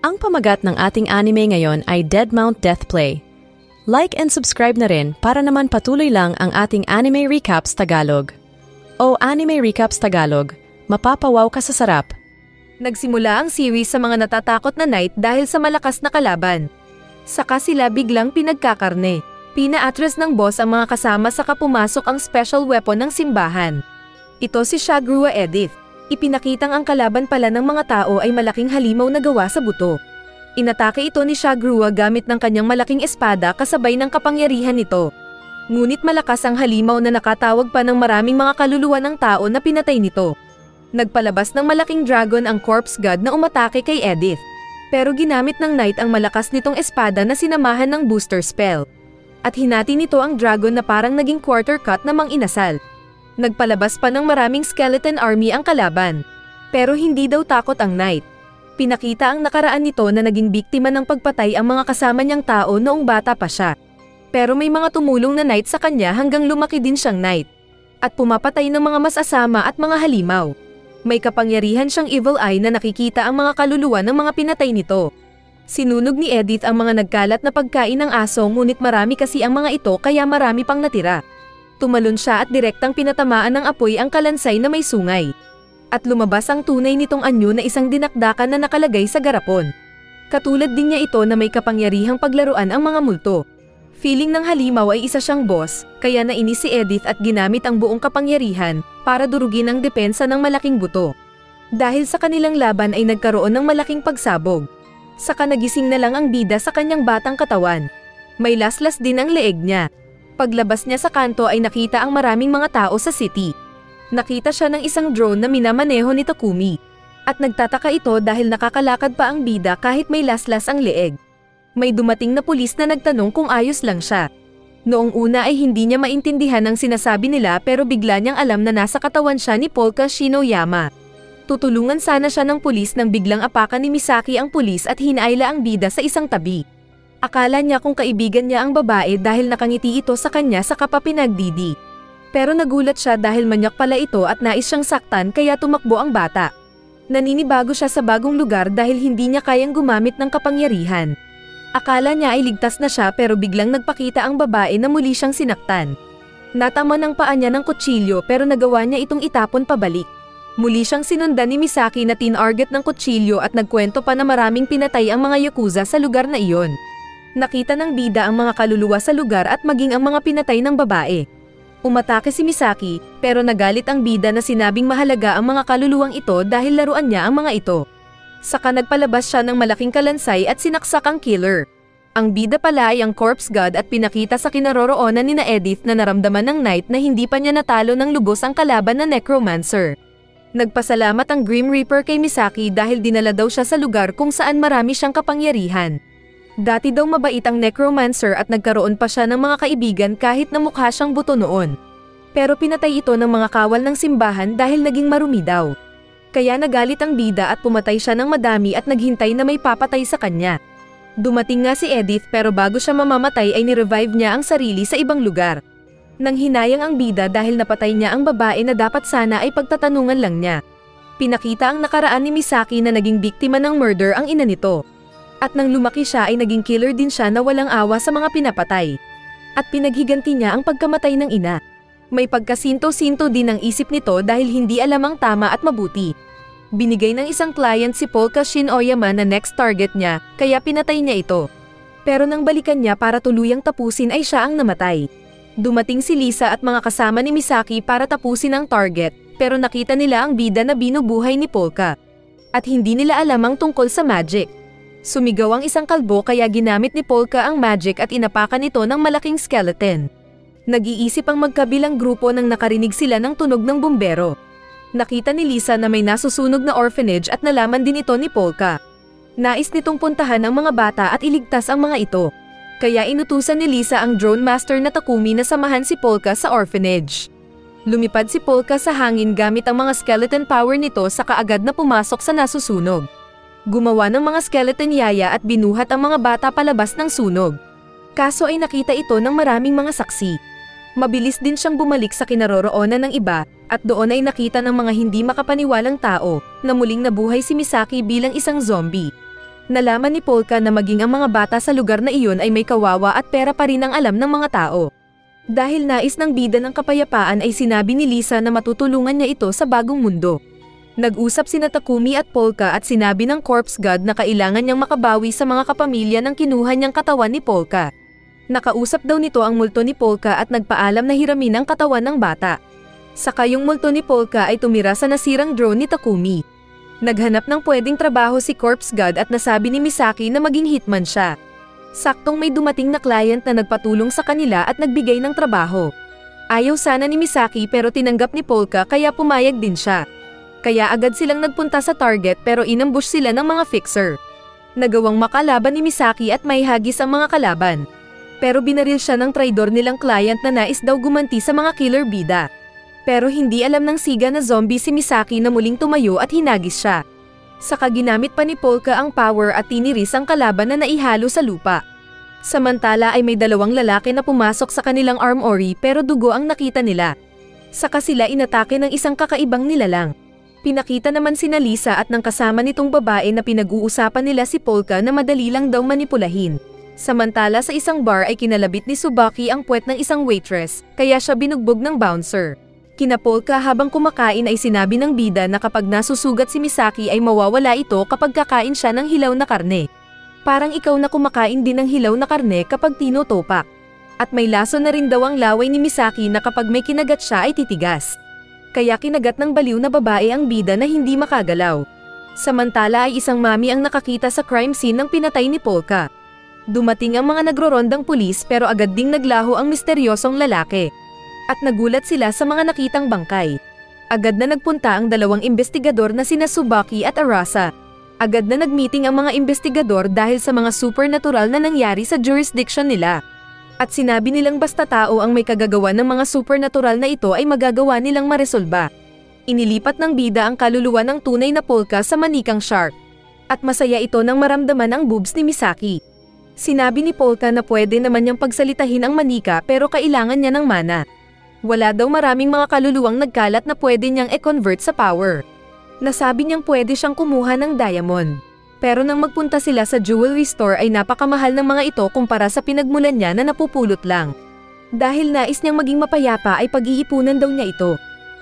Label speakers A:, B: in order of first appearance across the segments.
A: Ang pamagat ng ating anime ngayon ay Deadmount Deathplay. Like and subscribe na rin para naman patuloy lang ang ating Anime Recaps Tagalog. O Anime Recaps Tagalog, mapapawaw ka sa sarap.
B: Nagsimula ang series sa mga natatakot na knight dahil sa malakas na kalaban. Saka sila biglang pinagkakarne. Pina-atras ng boss ang mga kasama saka pumasok ang special weapon ng simbahan. Ito si Shagrua Edith. Ipinakitang ang kalaban pala ng mga tao ay malaking halimaw na gawa sa buto. Inatake ito ni Shagrua gamit ng kanyang malaking espada kasabay ng kapangyarihan nito. Ngunit malakas ang halimaw na nakatawag pa ng maraming mga kaluluwa ng tao na pinatay nito. Nagpalabas ng malaking dragon ang corpse god na umatake kay Edith. Pero ginamit ng knight ang malakas nitong espada na sinamahan ng booster spell. At hinati nito ang dragon na parang naging quarter cut na mang-inasal. Nagpalabas pa ng maraming skeleton army ang kalaban. Pero hindi daw takot ang knight. Pinakita ang nakaraan nito na naging biktima ng pagpatay ang mga kasama niyang tao noong bata pa siya. Pero may mga tumulong na knight sa kanya hanggang lumaki din siyang knight. At pumapatay ng mga masasama at mga halimaw. May kapangyarihan siyang evil eye na nakikita ang mga kaluluwa ng mga pinatay nito. Sinunog ni Edith ang mga nagkalat na pagkain ng aso ngunit marami kasi ang mga ito kaya marami pang natira. Tumalon siya at direktang pinatamaan ng apoy ang kalansay na may sungay. At lumabas ang tunay nitong anyo na isang dinakdakan na nakalagay sa garapon. Katulad din niya ito na may kapangyarihang paglaruan ang mga multo. Feeling ng halimaw ay isa siyang boss, kaya nainis si Edith at ginamit ang buong kapangyarihan para durugin ang depensa ng malaking buto. Dahil sa kanilang laban ay nagkaroon ng malaking pagsabog. Saka nagising na lang ang bida sa kanyang batang katawan. May laslas din ang leeg niya. Paglabas niya sa kanto ay nakita ang maraming mga tao sa city. Nakita siya ng isang drone na minamaneho ni Takumi. At nagtataka ito dahil nakakalakad pa ang bida kahit may laslas ang leeg. May dumating na pulis na nagtanong kung ayos lang siya. Noong una ay hindi niya maintindihan ang sinasabi nila pero bigla niyang alam na nasa katawan siya ni Polka Shinoyama. Tutulungan sana siya ng pulis nang biglang apakan ni Misaki ang pulis at hinaila ang bida sa isang tabi. Akala niya kung kaibigan niya ang babae dahil nakangiti ito sa kanya sa kapapinagdidi. Pero nagulat siya dahil manyak pala ito at nais siyang saktan kaya tumakbo ang bata. Naninibago siya sa bagong lugar dahil hindi niya kayang gumamit ng kapangyarihan. Akala niya ay ligtas na siya pero biglang nagpakita ang babae na muli siyang sinaktan. Natama ng paa niya ng kutsilyo pero nagawa niya itong itapon pabalik. Muli siyang sinundan ni Misaki na tinarget ng kutsilyo at nagkwento pa na maraming pinatay ang mga yakuza sa lugar na iyon. Nakita ng bida ang mga kaluluwa sa lugar at maging ang mga pinatay ng babae. Umatake si Misaki, pero nagalit ang bida na sinabing mahalaga ang mga kaluluwang ito dahil laruan niya ang mga ito. Saka nagpalabas siya ng malaking kalansay at sinaksak ang killer. Ang bida pala ay ang corpse god at pinakita sa kinaroroonan ni na Edith na naramdaman ng knight na hindi pa niya natalo ng lubos ang kalaban na necromancer. Nagpasalamat ang Grim Reaper kay Misaki dahil dinala daw siya sa lugar kung saan marami siyang kapangyarihan. Dati daw mabait ang necromancer at nagkaroon pa siya ng mga kaibigan kahit na mukha siyang buto noon. Pero pinatay ito ng mga kawal ng simbahan dahil naging marumi daw. Kaya nagalit ang bida at pumatay siya ng madami at naghintay na may papatay sa kanya. Dumating nga si Edith pero bago siya mamamatay ay nirevive niya ang sarili sa ibang lugar. Nang hinayang ang bida dahil napatay niya ang babae na dapat sana ay pagtatanungan lang niya. Pinakita ang nakaraan ni Misaki na naging biktima ng murder ang ina nito. At nang lumaki siya ay naging killer din siya na walang awa sa mga pinapatay. At pinaghiganti niya ang pagkamatay ng ina. May pagkasinto-sinto din ang isip nito dahil hindi alam ang tama at mabuti. Binigay ng isang client si Polka Shinoyama na next target niya, kaya pinatay niya ito. Pero nang balikan niya para tuluyang tapusin ay siya ang namatay. Dumating si Lisa at mga kasama ni Misaki para tapusin ang target, pero nakita nila ang bida na binubuhay ni Polka. At hindi nila alam ang tungkol sa magic. Sumigaw ang isang kalbo kaya ginamit ni Polka ang magic at inapakan ito ng malaking skeleton. Nag-iisip ang magkabilang grupo nang nakarinig sila ng tunog ng bumbero. Nakita ni Lisa na may nasusunog na orphanage at nalaman din ito ni Polka. Nais nitong puntahan ang mga bata at iligtas ang mga ito. Kaya inutusan ni Lisa ang drone master na Takumi na samahan si Polka sa orphanage. Lumipad si Polka sa hangin gamit ang mga skeleton power nito sa kaagad na pumasok sa nasusunog. Gumawa ng mga skeleton yaya at binuhat ang mga bata palabas ng sunog. Kaso ay nakita ito ng maraming mga saksi. Mabilis din siyang bumalik sa kinaroroonan ng iba at doon ay nakita ng mga hindi makapaniwalang tao na muling nabuhay si Misaki bilang isang zombie. Nalaman ni Polka na maging ang mga bata sa lugar na iyon ay may kawawa at pera pa rin ang alam ng mga tao. Dahil nais ng bida ng kapayapaan ay sinabi ni Lisa na matutulungan niya ito sa bagong mundo. Nag-usap sina Takumi at Polka at sinabi ng corpse god na kailangan niyang makabawi sa mga kapamilya ng kinuha niyang katawan ni Polka. Nakausap daw nito ang multo ni Polka at nagpaalam na hiramin ang katawan ng bata. Saka yung multo ni Polka ay tumira sa nasirang drone ni Takumi. Naghanap ng pwedeng trabaho si corpse god at nasabi ni Misaki na maging hitman siya. Saktong may dumating na client na nagpatulong sa kanila at nagbigay ng trabaho. Ayaw sana ni Misaki pero tinanggap ni Polka kaya pumayag din siya. Kaya agad silang nagpunta sa target pero inambush sila ng mga fixer. Nagawang makalaban ni Misaki at may hagis ang mga kalaban. Pero binaril siya ng traidor nilang client na nais daw gumanti sa mga killer bida. Pero hindi alam ng siga na zombie si Misaki na muling tumayo at hinagis siya. Saka ginamit pa ni Polka ang power at tiniris ang kalaban na naihalo sa lupa. Samantala ay may dalawang lalaki na pumasok sa kanilang armory pero dugo ang nakita nila. Saka sila inatake ng isang kakaibang nilalang. Pinakita naman sina Lisa at ng kasama nitong babae na pinag-uusapan nila si Polka na madali lang daw manipulahin. Samantala sa isang bar ay kinalabit ni Tsubaki ang puwet ng isang waitress, kaya siya binugbog ng bouncer. Kina Polka habang kumakain ay sinabi ng bida na kapag nasusugat si Misaki ay mawawala ito kapag kakain siya ng hilaw na karne. Parang ikaw na kumakain din ng hilaw na karne kapag tinutopak. At may laso na rin daw ang laway ni Misaki na kapag may kinagat siya ay titigas. Kaya kinagat ng baliw na babae ang bida na hindi makagalaw. Samantala ay isang mami ang nakakita sa crime scene ng pinatay ni Polka. Dumating ang mga nagrorondang pulis pero agad ding naglaho ang misteryosong lalaki. At nagulat sila sa mga nakitang bangkay. Agad na nagpunta ang dalawang investigador na sina Tsubaki at Arasa. Agad na nagmeeting ang mga investigador dahil sa mga supernatural na nangyari sa jurisdiction nila. At sinabi nilang basta tao ang may kagagawa ng mga supernatural na ito ay magagawa nilang maresolba. Inilipat ng bida ang kaluluwa ng tunay na Polka sa manikang shark. At masaya ito nang maramdaman ang boobs ni Misaki. Sinabi ni Polka na pwede naman niyang pagsalitahin ang manika pero kailangan niya ng mana. Wala daw maraming mga kaluluwang nagkalat na pwede niyang e-convert sa power. Nasabi niyang pwede siyang kumuha ng diamond. Pero nang magpunta sila sa jewelry store ay napakamahal ng mga ito kumpara sa pinagmulan niya na napupulot lang. Dahil nais niyang maging mapayapa ay pag-iipunan daw niya ito.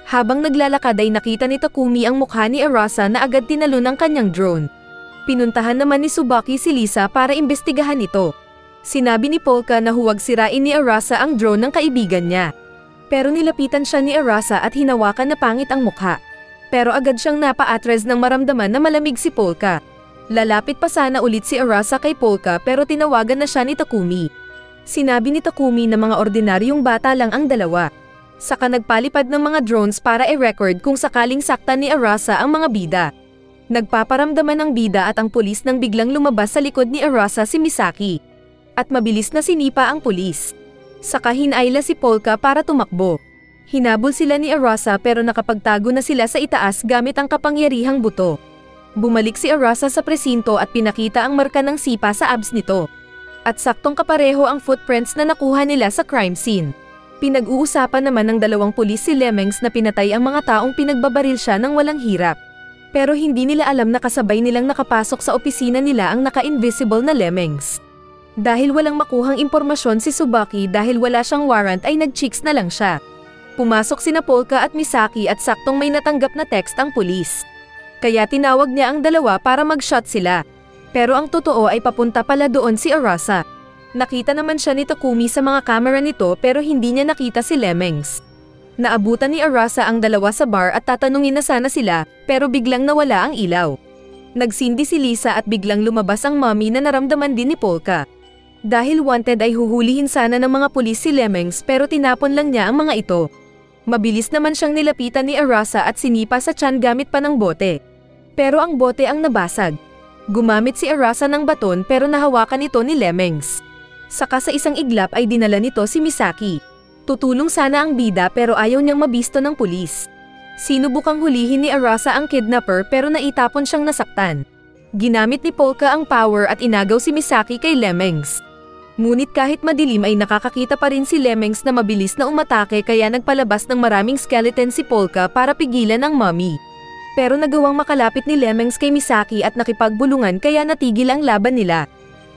B: Habang naglalakad ay nakita ni Takumi ang mukha ni Arasa na agad tinalo ng kanyang drone. Pinuntahan naman ni Tsubaki si Lisa para imbestigahan ito. Sinabi ni Polka na huwag sirain ni Arasa ang drone ng kaibigan niya. Pero nilapitan siya ni Arasa at hinawakan na pangit ang mukha. Pero agad siyang napa-atres nang maramdaman na malamig si Polka. Lalapit pa sana ulit si Arasa kay Polka pero tinawagan na siya ni Takumi. Sinabi ni Takumi na mga ordinaryong bata lang ang dalawa. Saka nagpalipad ng mga drones para i-record kung sakaling saktan ni Arasa ang mga bida. Nagpaparamdaman ng bida at ang pulis nang biglang lumabas sa likod ni Arasa si Misaki. At mabilis na sinipa ang pulis. Saka hinayla si Polka para tumakbo. Hinabol sila ni Arasa pero nakapagtago na sila sa itaas gamit ang kapangyarihang buto. Bumalik si Arasa sa presinto at pinakita ang marka ng sipa sa abs nito. At saktong kapareho ang footprints na nakuha nila sa crime scene. Pinag-uusapan naman ng dalawang pulis si Lemmings na pinatay ang mga taong pinagbabaril siya ng walang hirap. Pero hindi nila alam na kasabay nilang nakapasok sa opisina nila ang naka-invisible na Lemmings. Dahil walang makuhang impormasyon si Tsubaki dahil wala siyang warrant ay nag-chicks na lang siya. Pumasok sina Polka at Misaki at saktong may natanggap na text ang pulis. Kaya tinawag niya ang dalawa para mag-shot sila. Pero ang totoo ay papunta pala doon si Arasa. Nakita naman siya ni Takumi sa mga kamera nito pero hindi niya nakita si Lemmings. Naabutan ni Arasa ang dalawa sa bar at tatanungin na sana sila pero biglang nawala ang ilaw. Nagsindi si Lisa at biglang lumabas ang mommy na naramdaman din ni Polka. Dahil wanted ay huhulihin sana ng mga pulis si Lemmings pero tinapon lang niya ang mga ito. Mabilis naman siyang nilapitan ni Arasa at sinipa sa tiyan gamit pa ng bote. Pero ang bote ang nabasag. Gumamit si Arasa ng baton pero nahawakan ito ni Lemmings. Saka sa isang iglap ay dinala nito si Misaki. Tutulong sana ang bida pero ayaw niyang mabisto ng pulis. Sinubukang hulihin ni Arasa ang kidnapper pero naitapon siyang nasaktan. Ginamit ni Polka ang power at inagaw si Misaki kay Lemmings. Ngunit kahit madilim ay nakakakita pa rin si Lemmings na mabilis na umatake kaya nagpalabas ng maraming skeleton si Polka para pigilan ang mommy. Pero nagawang makalapit ni Lemings kay Misaki at nakipagbulungan kaya natigil ang laban nila.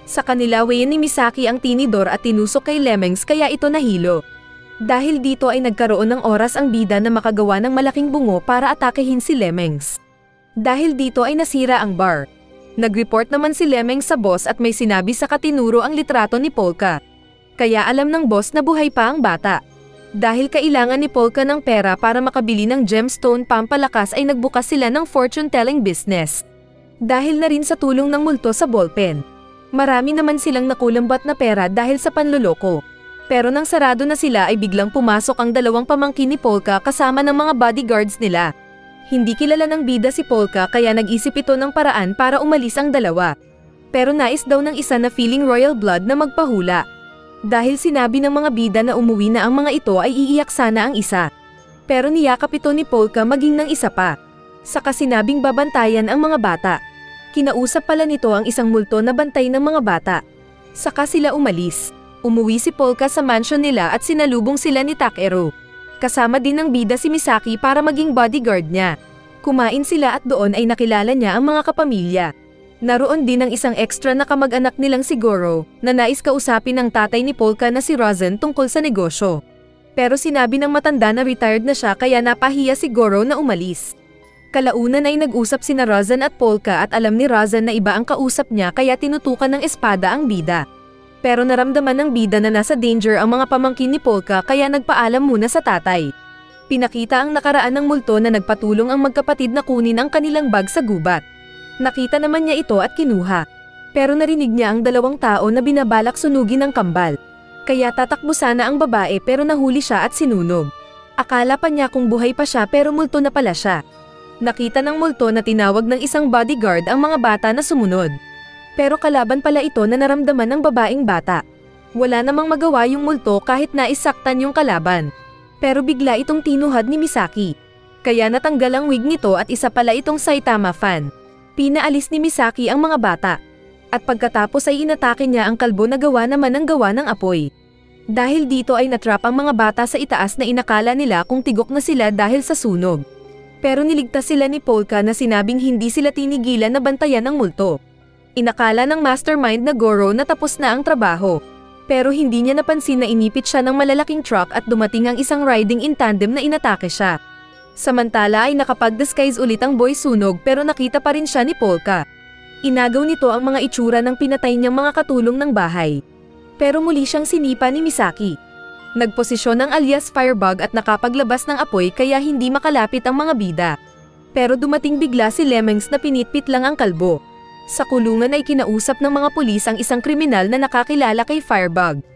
B: Sa kanila wayin ni Misaki ang tinidor at tinusok kay Lemings kaya ito nahilo. Dahil dito ay nagkaroon ng oras ang bida na makagawa ng malaking bungo para atakehin si Lemings. Dahil dito ay nasira ang bar. Nag-report naman si Lemings sa boss at may sinabi sa katinuro ang litrato ni Polka. Kaya alam ng boss na buhay pa ang bata. Dahil kailangan ni Polka ng pera para makabili ng gemstone pampalakas ay nagbukas sila ng fortune-telling business. Dahil na rin sa tulong ng multo sa ballpen. Marami naman silang nakulambat na pera dahil sa panloloko. Pero nang sarado na sila ay biglang pumasok ang dalawang pamangkin ni Polka kasama ng mga bodyguards nila. Hindi kilala ng bida si Polka kaya nag-isip ito ng paraan para umalis ang dalawa. Pero nais daw ng isa na feeling royal blood na magpahula. Dahil sinabi ng mga bida na umuwi na ang mga ito ay iiyak sana ang isa. Pero niyakap ito ni Polka maging ng isa pa. Saka sinabing babantayan ang mga bata. Kinausap pala nito ang isang multo na bantay ng mga bata. Saka sila umalis. Umuwi si Polka sa mansion nila at sinalubong sila ni Takeru. Kasama din ng bida si Misaki para maging bodyguard niya. Kumain sila at doon ay nakilala niya ang mga kapamilya. Naroon din ang isang extra na kamag-anak nilang si Goro na nais kausapin ng tatay ni Polka na si Razan tungkol sa negosyo. Pero sinabi ng matanda na retired na siya kaya napahiya si Goro na umalis. Kalaunan ay nag-usap sina Razan at Polka at alam ni Razan na iba ang kausap niya kaya tinutukan ng espada ang bida. Pero naramdaman ng bida na nasa danger ang mga pamangkin ni Polka kaya nagpaalam muna sa tatay. Pinakita ang nakaraan ng multo na nagpatulong ang magkapatid na kunin ang kanilang bag sa gubat. Nakita naman niya ito at kinuha. Pero narinig niya ang dalawang tao na binabalak sunugin ng kambal. Kaya tatakbo sana ang babae pero nahuli siya at sinunog. Akala pa niya kung buhay pa siya pero multo na pala siya. Nakita ng multo na tinawag ng isang bodyguard ang mga bata na sumunod. Pero kalaban pala ito na naramdaman ng babaeng bata. Wala namang magawa yung multo kahit naisaktan yung kalaban. Pero bigla itong tinuhad ni Misaki. Kaya natanggal ang wig nito at isa pala itong Saitama fan. Pinaalis ni Misaki ang mga bata. At pagkatapos ay inatake niya ang kalbo na gawa naman ng gawa ng apoy. Dahil dito ay natrap ang mga bata sa itaas na inakala nila kung tigok na sila dahil sa sunog. Pero niligtas sila ni Polka na sinabing hindi sila tinigilan na bantayan ng multo. Inakala ng mastermind na Goro na tapos na ang trabaho. Pero hindi niya napansin na inipit siya ng malalaking truck at dumating ang isang riding in tandem na inatake siya. Samantala ay nakapag-disguise ulit ang boy sunog pero nakita pa rin siya ni Polka. Inagaw nito ang mga itsura ng pinatay niyang mga katulong ng bahay. Pero muli siyang sinipa ni Misaki. Nagposisyon ng alias Firebug at nakapaglabas ng apoy kaya hindi makalapit ang mga bida. Pero dumating bigla si Lemings na pinitpit lang ang kalbo. Sa kulungan ay kinausap ng mga pulis ang isang kriminal na nakakilala kay Firebug.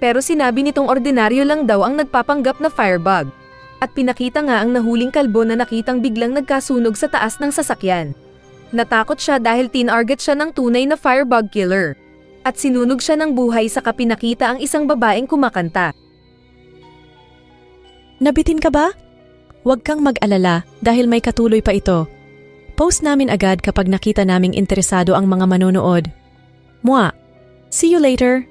B: Pero sinabi nitong ordinaryo lang daw ang nagpapanggap na Firebug. At pinakita nga ang nahuling kalbo na nakitang biglang nagkasunog sa taas ng sasakyan. Natakot siya dahil tinarget siya ng tunay na Firebug killer. At sinunog siya ng buhay saka pinakita ang isang babaeng kumakanta.
A: Nabitin ka ba? Huwag kang mag-alala dahil may katuloy pa ito. Post namin agad kapag nakita naming interesado ang mga manonood. Mwah! See you later!